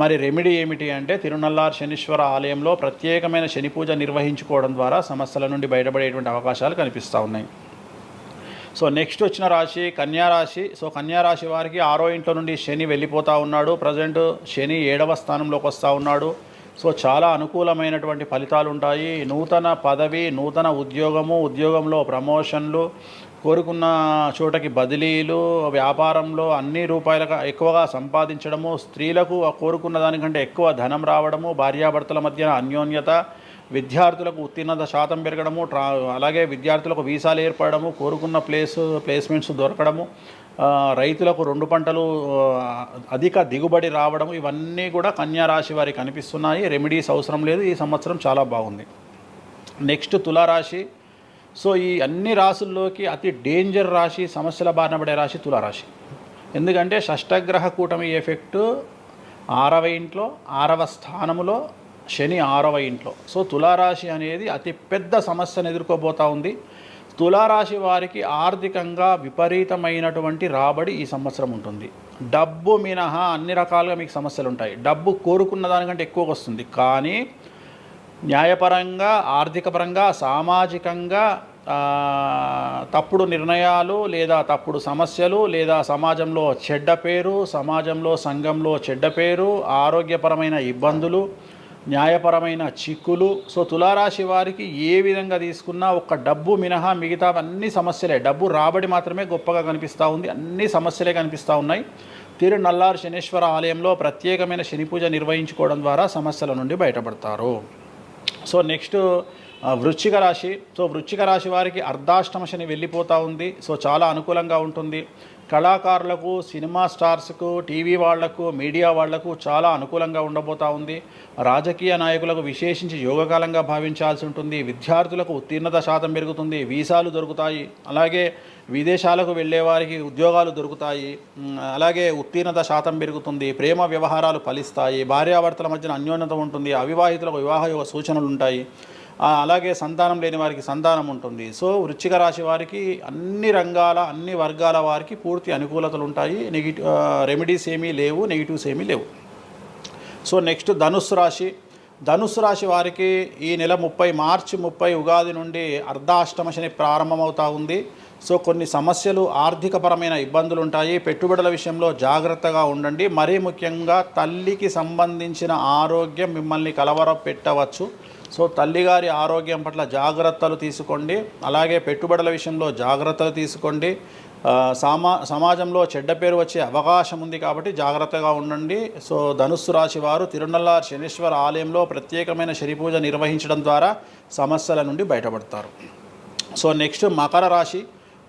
మరి రెమెడీ ఏమిటి అంటే తిరునల్లార్ శనీశ్వర ఆలయంలో ప్రత్యేకమైన శని పూజ నిర్వహించుకోవడం ద్వారా సమస్యల నుండి బయటపడేటువంటి అవకాశాలు కనిపిస్తూ ఉన్నాయి. సో నెక్స్ట్ వచ్చిన రాశి కన్యారాశి. సో కన్యారాశి వారికి 6వ ఇంట్లో నుండి శని వెళ్ళిపోతూ ఉన్నాడు. ప్రజెంట్ శని 7వ స్థానంలోకి వస్తూ ఉన్నాడు. సో చాలా అనుకూలమైనటువంటి ఫలితాలు ఉంటాయి. నూతన పదవి, నూతన ఉద్యోగము, ఉద్యోగంలో ప్రమోషన్లు, కోరుకున్న చోటకి బదిలీలు, వ్యాపారంలో అన్ని రూపాయలకు ఎక్కువగా సంపాదించడము, స్త్రీలకు కోరుకున్న దానికంటే ఎక్కువ ధనం రావడము, భార్యాభర్తల మధ్య అన్యోన్యత, విద్యార్థులకు ఉత్తీర్ణత శాతం పెరగడము, అలాగే విద్యార్థులకు వీసాలు ఏర్పడము, కోరుకున్న ప్లేస్మెంట్స్ దొరకడము, రైతులకు 2 పంటలు అధిక దిగుబడి రావడం, ఇవన్నీ కూడా కన్యా రాశి వారికి కనిపిస్తున్నాయి. రెమెడీస్ అవసరం లేదు, ఈ సంవత్సరం చాలా బాగుంది. నెక్స్ట్ తులారాశి. సో ఈ అన్ని రాశుల్లోకి అతి డేంజర్ రాశి, సమస్యల బారిన పడే రాశి తులారాశి. ఎందుకంటే షష్టగ్రహ కూటమి ఎఫెక్టు 6వ ఇంట్లో, 6వ స్థానములో శని 6వ ఇంట్లో. సో తులారాశి అనేది అతి పెద్ద సమస్యను ఎదుర్కోబోతూ ఉంది. తులారాశి వారికి ఆర్థికంగా విపరీతమైనటువంటి రాబడి ఈ సంవత్సరం ఉంటుంది. డబ్బు మినహా అన్ని రకాలుగా మీకు సమస్యలు ఉంటాయి. డబ్బు కోరుకున్న దానికంటే ఎక్కువగా వస్తుంది, కానీ న్యాయపరంగా, ఆర్థికపరంగా, సామాజికంగా తప్పుడు నిర్ణయాలు లేదా తప్పుడు సమస్యలు లేదా సమాజంలో చెడ్డ పేరు, సమాజంలో సంఘంలో చెడ్డ పేరు, ఆరోగ్యపరమైన ఇబ్బందులు, న్యాయపరమైన చిక్కులు. సో తులారాశి వారికి ఏ విధంగా తీసుకున్నా ఒక్క డబ్బు మినహా మిగతా అన్ని సమస్యలే. డబ్బు రాబడి మాత్రమే గొప్పగా కనిపిస్తూ ఉంది, అన్ని సమస్యలే కనిపిస్తూ ఉన్నాయి. తిరునల్లారు శనీశ్వర ఆలయంలో ప్రత్యేకమైన శని పూజ నిర్వహించుకోవడం ద్వారా సమస్యల నుండి బయటపడతారు. సో నెక్స్ట్ వృశ్చిక రాశి. సో వృశ్చిక రాశి వారికి అర్ధాష్టమ శని వెళ్ళిపోతూ ఉంది. సో చాలా అనుకూలంగా ఉంటుంది. కళాకారులకు, సినిమా స్టార్స్కు, టీవీ వాళ్లకు, మీడియా వాళ్లకు చాలా అనుకూలంగా ఉండబోతూ ఉంది. రాజకీయ నాయకులకు విశేషించి యోగకాలంగా భావించాల్సి ఉంటుంది. విద్యార్థులకు ఉత్తీర్ణత శాతం పెరుగుతుంది, వీసాలు దొరుకుతాయి. అలాగే విదేశాలకు వెళ్ళే వారికి ఉద్యోగాలు దొరుకుతాయి. అలాగే ఉత్తీర్ణత శాతం పెరుగుతుంది. ప్రేమ వ్యవహారాలు ఫలిస్తాయి. భార్యాభర్తల మధ్యన అన్యోన్యత ఉంటుంది. అవివాహితులకు వివాహ సూచనలు ఉంటాయి. అలాగే సంతానం లేని వారికి సంతానం ఉంటుంది. సో వృశ్చిక రాశి వారికి అన్ని రంగాల, అన్ని వర్గాల వారికి పూర్తి అనుకూలతలు ఉంటాయి. రెమెడీస్ ఏమీ లేవు, నెగిటివ్స్ ఏమీ లేవు. సో నెక్స్ట్ ధనుస్సు రాశి. ధనుస్సు రాశి వారికి ఈ నెల మార్చి 30 ఉగాది నుండి అర్ధాష్టమ శని ప్రారంభమవుతూ ఉంది. సో కొన్ని సమస్యలు, ఆర్థికపరమైన ఇబ్బందులు ఉంటాయి. పెట్టుబడుల విషయంలో జాగ్రత్తగా ఉండండి. మరీ ముఖ్యంగా తల్లికి సంబంధించిన ఆరోగ్యం మిమ్మల్ని కలవరపెట్టవచ్చు. సో తల్లిగారి ఆరోగ్యం పట్ల జాగ్రత్తలు తీసుకోండి. అలాగే పెట్టుబడుల విషయంలో జాగ్రత్తలు తీసుకోండి. సమాజంలో చెడ్డ పేరు వచ్చే అవకాశం ఉంది కాబట్టి జాగ్రత్తగా ఉండండి. సో ధనుస్సు రాశి వారు తిరునల్లారు శనీశ్వర ఆలయంలో ప్రత్యేకమైన శని పూజ నిర్వహించడం ద్వారా సమస్యల నుండి బయటపడతారు. సో నెక్స్ట్ మకర రాశి.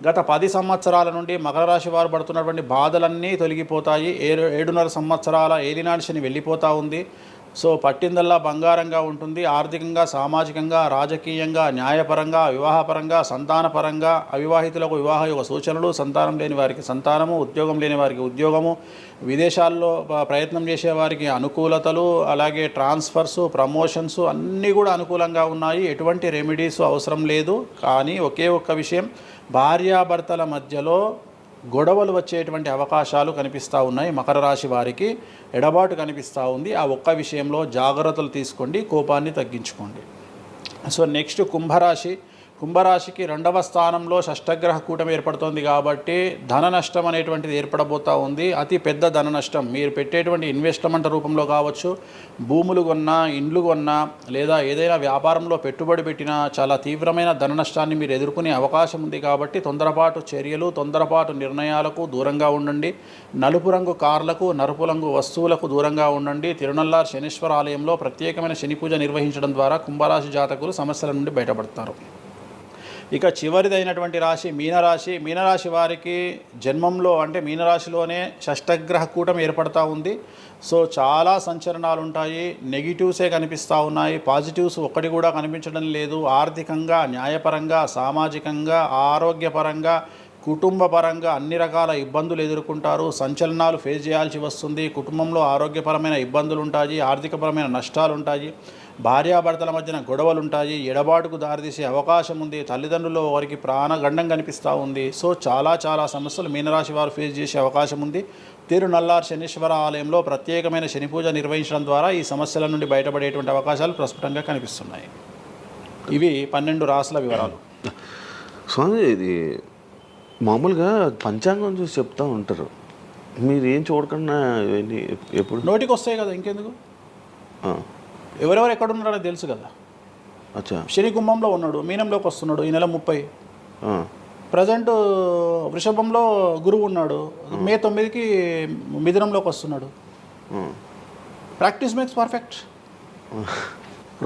గత 10 సంవత్సరాల నుండి మకర రాశి వారు పడుతున్నటువంటి బాధలన్నీ తొలగిపోతాయి. 7.5 సంవత్సరాల ఏలినాటి శని వెళ్ళిపోతూ ఉంది. సో పట్టిందల్లా బంగారంగా ఉంటుంది. ఆర్థికంగా, సామాజికంగా, రాజకీయంగా, న్యాయపరంగా, వివాహపరంగా, సంతానపరంగా, అవివాహితులకు వివాహ యోగ సూచనలు, సంతానం లేని వారికి సంతానము, ఉద్యోగం లేని వారికి ఉద్యోగము, విదేశాల్లో ప్రయత్నం చేసే వారికి అనుకూలతలు, అలాగే ట్రాన్స్ఫర్సు, ప్రమోషన్స్ అన్నీ కూడా అనుకూలంగా ఉన్నాయి. ఎటువంటి రెమెడీస్ అవసరం లేదు. కానీ ఒకే ఒక్క విషయం, భార్యాభర్తల మధ్యలో గొడవలు వచ్చేటువంటి అవకాశాలు కనిపిస్తూ ఉన్నాయి. మకర రాశి వారికి ఎడబాటు కనిపిస్తూ ఉంది. ఆ ఒక్క విషయంలో జాగ్రత్తలు తీసుకోండి, కోపాన్ని తగ్గించుకోండి. సో నెక్స్ట్ కుంభరాశి. కుంభరాశికి 2వ స్థానంలో షష్టగ్రహ కూటమి ఏర్పడుతోంది కాబట్టి ధన నష్టం అనేటువంటిది ఏర్పడబోతూ ఉంది. అతి పెద్ద ధన నష్టం మీరు పెట్టేటువంటి ఇన్వెస్ట్మెంట్ రూపంలో కావచ్చు, భూములు కొన్నా, ఇండ్లు కొన్నా, లేదా ఏదైనా వ్యాపారంలో పెట్టుబడి పెట్టినా చాలా తీవ్రమైన ధన నష్టాన్ని మీరు ఎదుర్కొనే అవకాశం ఉంది. కాబట్టి తొందరపాటు చర్యలు, తొందరపాటు నిర్ణయాలకు దూరంగా ఉండండి. నలుపు రంగు కార్లకు, నలుపు రంగు వస్తువులకు దూరంగా ఉండండి. తిరునల్లారు శనీశ్వర ఆలయంలో ప్రత్యేకమైన శని పూజ నిర్వహించడం ద్వారా కుంభరాశి జాతకులు సమస్యల నుండి బయటపడతారు. ఇక చివరిదైనటువంటి రాశి మీనరాశి. మీనరాశి వారికి జన్మంలో అంటే మీనరాశిలోనే షష్టగ్రహ కూటమి ఏర్పడతా ఉంది. సో చాలా సంచలనాలు ఉంటాయి. నెగిటివ్సే కనిపిస్తూ ఉన్నాయి, పాజిటివ్స్ ఒక్కటి కూడా కనిపించడం లేదు. ఆర్థికంగా, న్యాయపరంగా, సామాజికంగా, ఆరోగ్యపరంగా, కుటుంబపరంగా అన్ని రకాల ఇబ్బందులు ఎదుర్కొంటారు. సంచలనాలు ఫేస్ చేయాల్సి వస్తుంది. కుటుంబంలో ఆరోగ్యపరమైన ఇబ్బందులు ఉంటాయి, ఆర్థికపరమైన నష్టాలు ఉంటాయి, భార్యాభర్తల మధ్యన గొడవలు ఉంటాయి, ఎడబాటుకు దారితీసే అవకాశం ఉంది. తల్లిదండ్రుల్లో వారికి ప్రాణగండం కనిపిస్తూ ఉంది. సో చాలా సమస్యలు మీనరాశి వారు ఫేస్ చేసే అవకాశం ఉంది. తిరునల్లారు శనీశ్వర ఆలయంలో ప్రత్యేకమైన శని పూజ నిర్వహించడం ద్వారా ఈ సమస్యల నుండి బయటపడేటువంటి అవకాశాలు ప్రస్ఫుటంగా కనిపిస్తున్నాయి. ఇవి 12 రాశుల వివరాలు. స్వామి, ఇది మామూలుగా పంచాంగం చూసి చెప్తూ ఉంటారు, మీరు ఏం చూడకుండా ఇవన్నీ ఎప్పుడు నోటికి వస్తాయి కదా, ఇంకెందుకు? ఎవరెవరు ఎక్కడ ఉన్నారో తెలుసు కదా. అచ్చా, శని కుంభంలో ఉన్నాడు, మీనంలోకి వస్తున్నాడు ఈ నెల 30. ప్రజెంట్ వృషభంలో గురువు ఉన్నాడు, మే 9కి మిథునంలోకి వస్తున్నాడు. Practice makes perfect.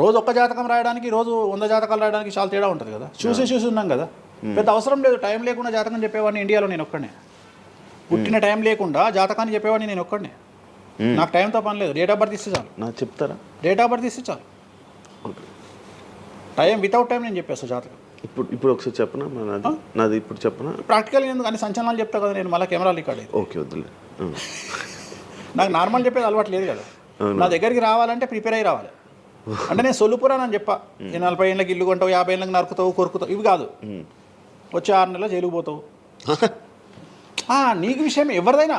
రోజు ఒక్క జాతకం రాయడానికి రోజు 100 జాతకాలు రాయడానికి చాలా తేడా ఉంటుంది కదా. చూసి ఉన్నాం కదా, పెద్ద అవసరం లేదు. టైం లేకుండా జాతకం చెప్పేవాడిని ఇండియాలో నేను ఒక్కడే. పుట్టిన టైం లేకుండా జాతకాన్ని చెప్పేవాడిని నేను ఒక్కడే. నాకు టైంతో పని లేదు. డేట్ ఆఫ్ బర్త్ ఇస్తే చాలు. నాకు చెప్తారా? డేట్ ఆఫ్ బర్త్ ఇస్తే చాలు. టైం వితౌట్ టైం నేను చెప్పేస్తాను జాతకం. ఇప్పుడు ఒకసారి చెప్పనా నాది ఇప్పుడు చెప్పనా? ప్రాక్టికల్ ఎందుకు అని సంచలనాలు చెప్తా కదా నేను, మళ్ళీ కెమెరా రికార్డ్ అయ్యి. ఓకే వద్దులే. నాకు నార్మల్ చెప్పేది అలవాటు లేదు కదా. నా దగ్గరికి రావాలంటే ప్రిపేర్ అయ్యి రావాలి. అంటే నేను సొల్లుపురాని అని చెప్పా, 40 ఏళ్ళకి ఇల్లు కొంటావు, 50 ఏళ్ళకి నరుకుతావు, కొరుకుతావు, ఇవి కాదు. వచ్చే 6 నెలలు జైలుకు పోతావు. నీకు విషయం ఎవరిదైనా.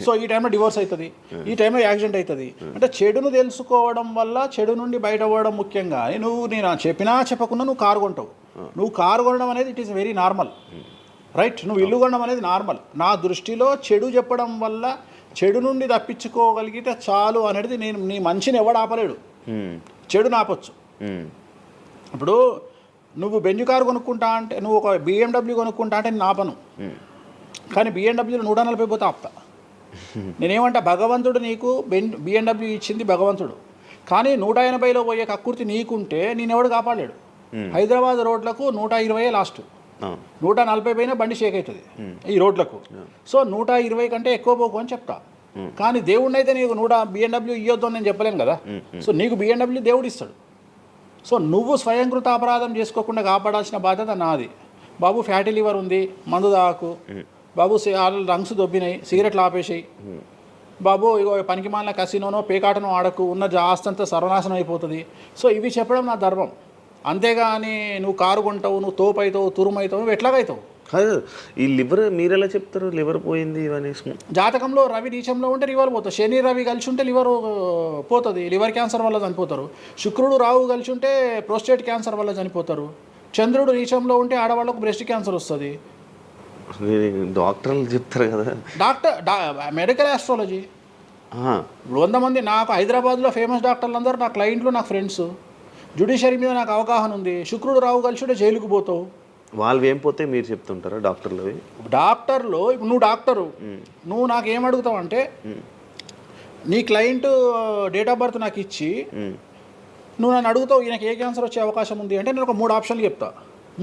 సో ఈ టైంలో డివోర్స్ అవుతుంది, ఈ టైంలో యాక్సిడెంట్ అవుతుంది. అంటే చెడును తెలుసుకోవడం వల్ల చెడు నుండి బయట అవ్వడం ముఖ్యంగా. నేను చెప్పినా చెప్పకుండా నువ్వు కారు కొంటావు. నువ్వు కారు కొనడం అనేది it is very normal, right? నువ్వు ఇల్లు కొనడం అనేది నార్మల్. నా దృష్టిలో చెడు చెప్పడం వల్ల చెడు నుండి తప్పించుకోగలిగితే చాలు అనేది నేను. నీ మంచిని ఎవడు ఆపలేడు, చెడుని ఆపొచ్చు. ఇప్పుడు నువ్వు బెంజ్ కారు కొనుక్కుంటా అంటే, నువ్వు ఒక BMW కొనుక్కుంటా అంటే నేను ఆపను. కానీ BMW 140 పోతే ఆపుతా. నేనేమంటా, భగవంతుడు నీకు BMW ఇచ్చింది భగవంతుడు, కానీ 180లో పోయే కక్కుర్తి నీకుంటే నేనెవడు కాపాడలేడు. హైదరాబాద్ రోడ్లకు 120 లాస్ట్, 140 పైన బండి షేక్ అవుతుంది ఈ రోడ్లకు. సో 120 కంటే ఎక్కువ పోకు అని చెప్తా. కానీ దేవుడిని అయితే నీకు BMW ఇవ్వద్దు అని నేను చెప్పలేను కదా. సో నీకు BMW దేవుడు ఇస్తాడు. సో నువ్వు స్వయంకృత అపరాధం చేసుకోకుండా కాపాడాల్సిన బాధ్యత నాది. బాబు ఫ్యాటీ లివర్ ఉంది, మందు తాకు. బాబు రంగ్స్ దొబ్బినాయి, సిగరెట్లు ఆపేసాయి. బాబు ఇగో పనికి మాలిన కసినోనో పేకాటనో ఆడకు, ఉన్న ఆస్తంతా సర్వనాశనం అయిపోతుంది. సో ఇవి చెప్పడం నా ధర్మం. అంతేగాని నువ్వు కారు కొంటావు, నువ్వు తోపు అవుతావు, తురుమవుతావు, నువ్వు ఎట్లాగవుతావు? కాదు, ఈ లివర్ మీరు ఎలా చెప్తారు లివర్ పోయింది ఇవన్నీ? జాతకంలో రవి నీచంలో ఉంటే లివర్ పోతుంది. శని రవి కలిసి ఉంటే లివర్ పోతుంది, లివర్ క్యాన్సర్ వల్ల చనిపోతారు. శుక్రుడు రావు కలిసి ఉంటే ప్రోస్టేట్ క్యాన్సర్ వల్ల చనిపోతారు. చంద్రుడు నీచంలో ఉంటే ఆడవాళ్ళకు బ్రెస్ట్ క్యాన్సర్ వస్తుంది. డాక్టర్లు చెప్తారు కదా. Medical astrology. 100 మంది నాకు హైదరాబాద్లో ఫేమస్ డాక్టర్లు అందరూ నా క్లయింట్లు, నా ఫ్రెండ్స్. జ్యుడిషియరీ మీద నాకు అవగాహన ఉంది. శుక్రుడు రావు కలిసి ఉంటే జైలుకు పోతావు. వాళ్ళు ఏం పోతే మీరు చెప్తుంటారా డాక్టర్లు? డాక్టర్లు ఇప్పుడు నువ్వు డాక్టరు, నువ్వు నాకు ఏం అడుగుతావు అంటే, నీ క్లయింట్ డేట్ ఆఫ్ బర్త్ నాకు ఇచ్చి నువ్వు నన్ను అడుగుతావు ఈయనకి ఏ క్యాన్సర్ వచ్చే అవకాశం ఉంది అంటే, నేను ఒక 3 ఆప్షన్లు చెప్తా.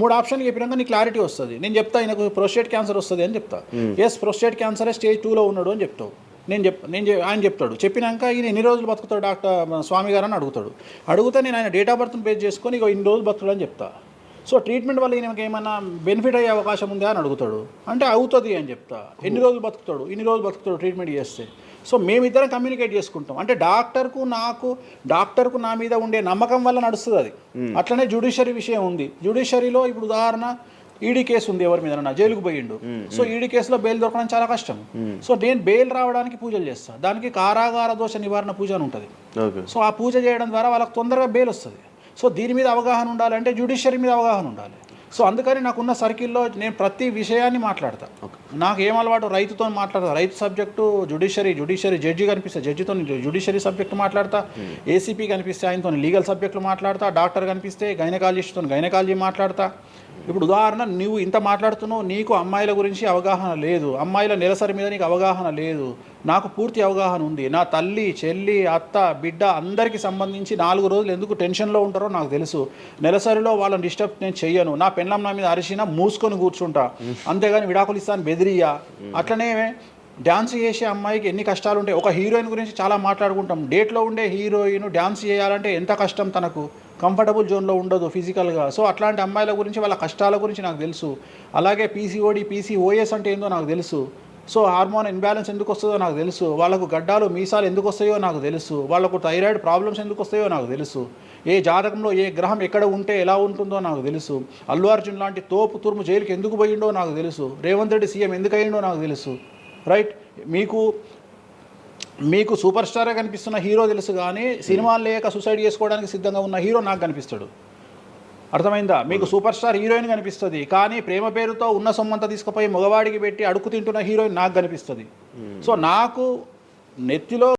3 ఆప్షన్లు చెప్పినాక నీ క్లారిటీ వస్తుంది. నేను చెప్తా ఈయనకు ప్రోస్టేట్ క్యాన్సర్ వస్తుంది అని చెప్తా. ప్రోస్టేట్ క్యాన్సరే స్టేజ్ 2లో ఉన్నాడు అని చెప్తావు. ఆయన చెప్తాడు. చెప్పినాక ఈయన ఎన్ని రోజులు బతుకుతాడు డాక్టర్ స్వామి గారు అని అడుగుతాడు. అడిగితే నేను ఆయన డేట్ ఆఫ్ బర్త్ని బేస్ చేసుకొని ఇక ఇన్ని రోజులు బతుకుతాడు అని చెప్తా. సో ట్రీట్మెంట్ వల్ల ఈయనకి ఏమైనా బెనిఫిట్ అయ్యే అవకాశం ఉందా అని అడుగుతాడు. అంటే అవుతుంది అని చెప్తా. ఎన్ని రోజులు బతుకుతాడు, ఇన్ని రోజులు బతుకుతాడు ట్రీట్మెంట్ చేస్తే. సో మేమిద్దరం కమ్యూనికేట్ చేసుకుంటాం. అంటే డాక్టర్కు నా మీద ఉండే నమ్మకం వల్ల నడుస్తుంది అది. అట్లనే జ్యుడిషియరీ విషయం ఉంది. జ్యుడిషియరీలో ఇప్పుడు ఉదాహరణ ఈడీ కేసు ఉంది, ఎవరి మీద నా జైలుకు పోయిండు. సో ఈడీ కేసులో బెయిల్ దొరకడం చాలా కష్టం. సో నేను బెయిల్ రావడానికి పూజలు చేస్తాను. దానికి కారాగార దోష నివారణ పూజ అని ఉంటుంది. సో ఆ పూజ చేయడం ద్వారా వాళ్ళకి తొందరగా బెయిల్ వస్తుంది. సో దీని మీద అవగాహన ఉండాలంటే జ్యుడిషియరీ మీద అవగాహన ఉండాలి. సో అందుకని నాకున్న సర్కిల్లో నేను ప్రతి విషయాన్ని మాట్లాడతా. నాకు ఏం అలవాటు, రైతుతో మాట్లాడతా. రైతు సబ్జెక్టు జుడిషియరీ జడ్జి కనిపిస్తే జడ్జితో జుడిషియరీ సబ్జెక్టు మాట్లాడతా. ఏసీపీ కనిపిస్తే ఆయనతో లీగల్ సబ్జెక్టులు మాట్లాడతా. డాక్టర్ కనిపిస్తే గైనకాలజిస్ట్తో గైనకాలజీ మాట్లాడతా. ఇప్పుడు ఉదాహరణ, నువ్వు ఇంత మాట్లాడుతున్నావు, నీకు అమ్మాయిల గురించి అవగాహన లేదు, అమ్మాయిల నెలసరి మీద నీకు అవగాహన లేదు. నాకు పూర్తి అవగాహన ఉంది. నా తల్లి, చెల్లి, అత్త, బిడ్డ అందరికీ సంబంధించి 4 రోజులు ఎందుకు టెన్షన్లో ఉంటారో నాకు తెలుసు. నెలసరిలో వాళ్ళని డిస్టర్బ్ నేను చెయ్యను. నా పెళ్ళం నా మీద అరిసినా మూసుకొని కూర్చుంటా, అంతేగాని విడాకులు ఇస్తాను బెదిరియా. అట్లనే డ్యాన్స్ చేసే అమ్మాయికి ఎన్ని కష్టాలు ఉంటాయి. ఒక హీరోయిన్ గురించి చాలా మాట్లాడుకుంటాం. డేట్లో ఉండే హీరోయిన్ డ్యాన్స్ చేయాలంటే ఎంత కష్టం, తనకు కంఫర్టబుల్ జోన్లో ఉండదు ఫిజికల్గా. సో అట్లాంటి అమ్మాయిల గురించి, వాళ్ళ కష్టాల గురించి నాకు తెలుసు. అలాగే PCOD, PCOS అంటే ఏందో నాకు తెలుసు. సో హార్మోన్ ఇన్బ్యాలెన్స్ ఎందుకు వస్తుందో నాకు తెలుసు. వాళ్ళకు గడ్డాలు మీసాలు ఎందుకు వస్తాయో నాకు తెలుసు. వాళ్ళకు థైరాయిడ్ ప్రాబ్లమ్స్ ఎందుకు వస్తాయో నాకు తెలుసు. ఏ జాతకంలో ఏ గ్రహం ఎక్కడ ఉంటే ఎలా ఉంటుందో నాకు తెలుసు. అల్లు అర్జున్ లాంటి తోపు తురుము జైలుకి ఎందుకు పోయిండో నాకు తెలుసు. రేవంత్ రెడ్డి సీఎం ఎందుకు అయ్యిండో నాకు తెలుసు. రైట్? మీకు సూపర్ స్టార్గా కనిపిస్తున్న హీరో తెలుసు, కానీ సినిమాలు లేక సూసైడ్ చేసుకోవడానికి సిద్ధంగా ఉన్న హీరో నాకు కనిపిస్తాడు. అర్థమైందా? మీకు సూపర్ స్టార్ హీరోయిన్ కనిపిస్తుంది, కానీ ప్రేమ పేరుతో ఉన్న సొమ్మంతా తీసుకుపోయి మగవాడికి పెట్టి అడుగు తింటున్న హీరోయిన్ నాకు కనిపిస్తుంది. సో నాకు నెత్తిలో